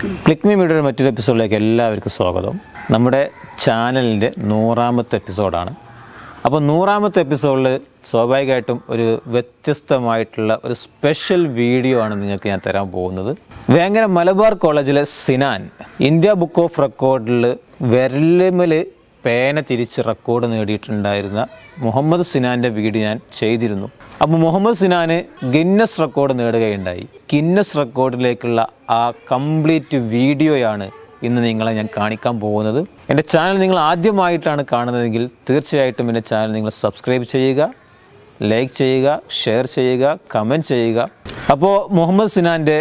Click me മീഡിയയുടെ മറ്റൊരു എപ്പിസോഡിലേക്ക് എല്ലാവർക്കും സ്വാഗതം. നമ്മുടെ ചാനലിൻ്റെ 100ാമത്തെ എപ്പിസോഡാണ്. അപ്പോൾ 100ാമത്തെ എപ്പിസോഡിൽ സ്വാഭാവികമായിട്ടും ഒരു വ്യത്യസ്തമായിട്ടുള്ള ഒരു സ്പെഷ്യൽ വീഡിയോ ആണ് നിങ്ങൾക്ക് ഞാൻ തരാൻ പോകുന്നത്. വേങ്ങര മലബാർ കോളേജിലെ സിനാൻ ഇന്ത്യ ബുക്ക് ഓഫ് റെക്കോർഡിൽ വിരലിമേൽ പേന തിരിച്ച് റെക്കോർഡ് നേടിയിട്ടുണ്ടായിരുന്ന മുഹമ്മദ് സിനാൻ്റെ വീഡിയോ ഞാൻ ചെയ്തിരുന്നു. അപ്പോൾ മുഹമ്മദ് സിനാന് ഗിന്നസ് റെക്കോർഡ് നേടുകയുണ്ടായി. ഗിന്നസ് റെക്കോർഡിലേക്കുള്ള ആ കംപ്ലീറ്റ് വീഡിയോയാണ് ഇന്ന് നിങ്ങളെ ഞാൻ കാണിക്കാൻ പോകുന്നത്. എൻ്റെ ചാനൽ നിങ്ങൾ ആദ്യമായിട്ടാണ് കാണുന്നതെങ്കിൽ തീർച്ചയായിട്ടും എൻ്റെ ചാനൽ നിങ്ങൾ സബ്സ്ക്രൈബ് ചെയ്യുക, ലൈക്ക് ചെയ്യുക, ഷെയർ ചെയ്യുക, കമൻറ്റ് ചെയ്യുക. അപ്പോൾ മുഹമ്മദ് സിനാൻ്റെ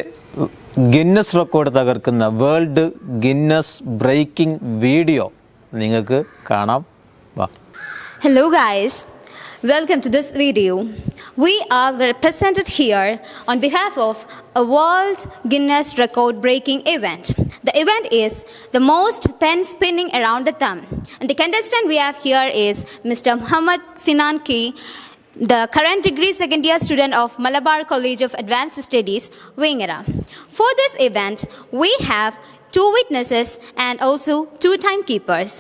ഗിന്നസ് റെക്കോർഡ് തകർക്കുന്ന വേൾഡ് ഗിന്നസ് ബ്രേക്കിംഗ് വീഡിയോ നിങ്ങൾക്ക് കാണാം. വാ. Hello guys, welcome to this video. We are represented here on behalf of a World Guinness record breaking event. The event is the most pen spinning around the thumb. And the contestant we have here is Mr. Muhammad Sinan Ki, the current degree second year student of Malabar College of Advanced Studies, Vengara. For this event, we have 2 witnesses and also 2 timekeepers.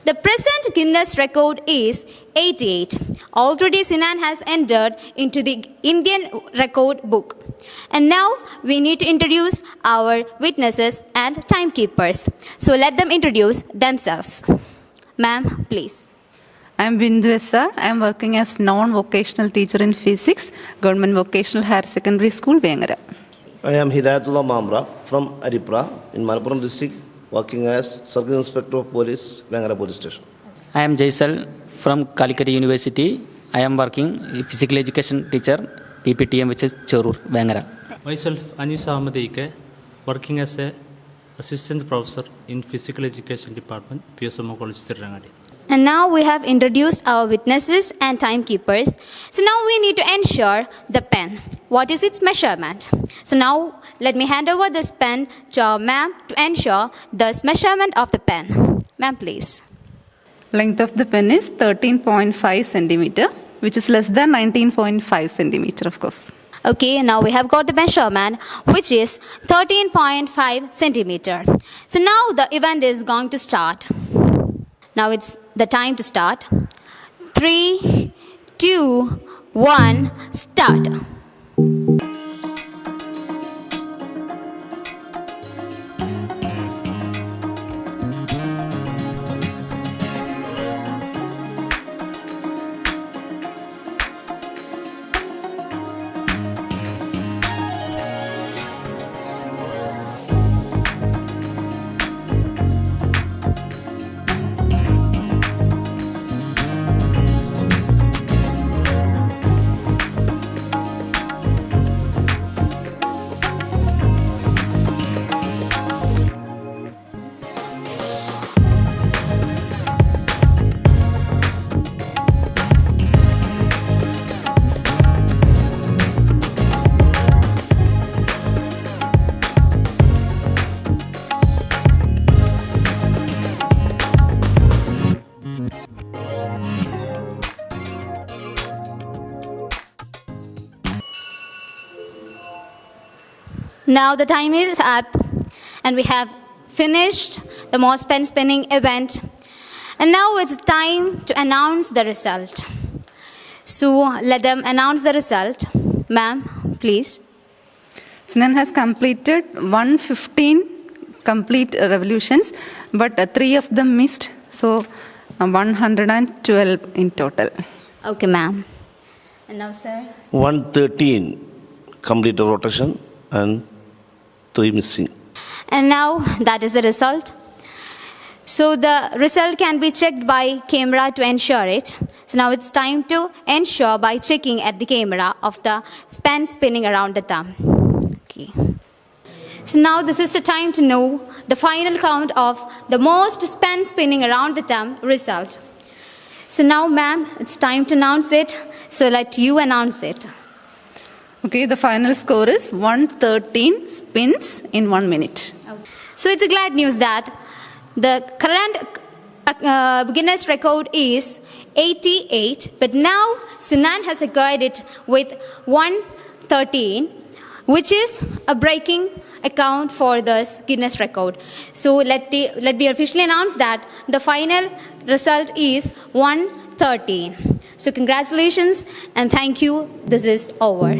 The present Guinness record is 88. Already Sinan has entered into the Indian record book. And now we need to introduce our witnesses and timekeepers. So let them introduce themselves. Ma'am, please. I am Bindu sir. I am working as non-vocational teacher in physics, Government Vocational Higher Secondary School, Vengara. I am Hidayatullah Mamra from Aripra in Malappuram district, working as Circle Inspector of Police, Vengara Police Station. I am Jaisal from Calicut University. I am working physical education teacher, PPTM, which is Chorur, Vengara. Myself, Anis Ahmed Ike, working as a assistant professor in physical education department, PSMO College, Tirangadi. And now we have introduced our witnesses and timekeepers. So now we need to ensure the pen. What is its measurement? So now let me hand over this pen to our ma'am to ensure the measurement of the pen. Ma'am, please. Length of the pen is 13.5 centimeter, which is less than 19.5 centimeter, of course. Okay, now we have got the measurement, which is 13.5 centimeter. So now the event is going to start. Now it's the time to start. 3, 2, 1, start. Now the time is up and we have finished the most pen spinning event. And now it's time to announce the result. So let them announce the result. Ma'am, please. Sinan has completed 115 complete revolutions, but 3 of them missed, so 112 in total. Okay, ma'am. And now, sir? 113 complete rotation and 3 missing. And now that is the result. So the result can be checked by camera to ensure it. So now it's time to ensure by checking at the camera of the pen spinning around the thumb. Okay. So now this is the time to know the final count of the most pen spinning around the thumb result. So now, ma'am, it's time to announce it. So let you announce it. Okay, the final score is 113 spins in 1 minute. So it's a glad news that the current Guinness record is 88, but now Sinan has acquired it with 113, which is a breaking account for this Guinness record. So let me officially announce that the final result is 130. So congratulations and thank you. This is over.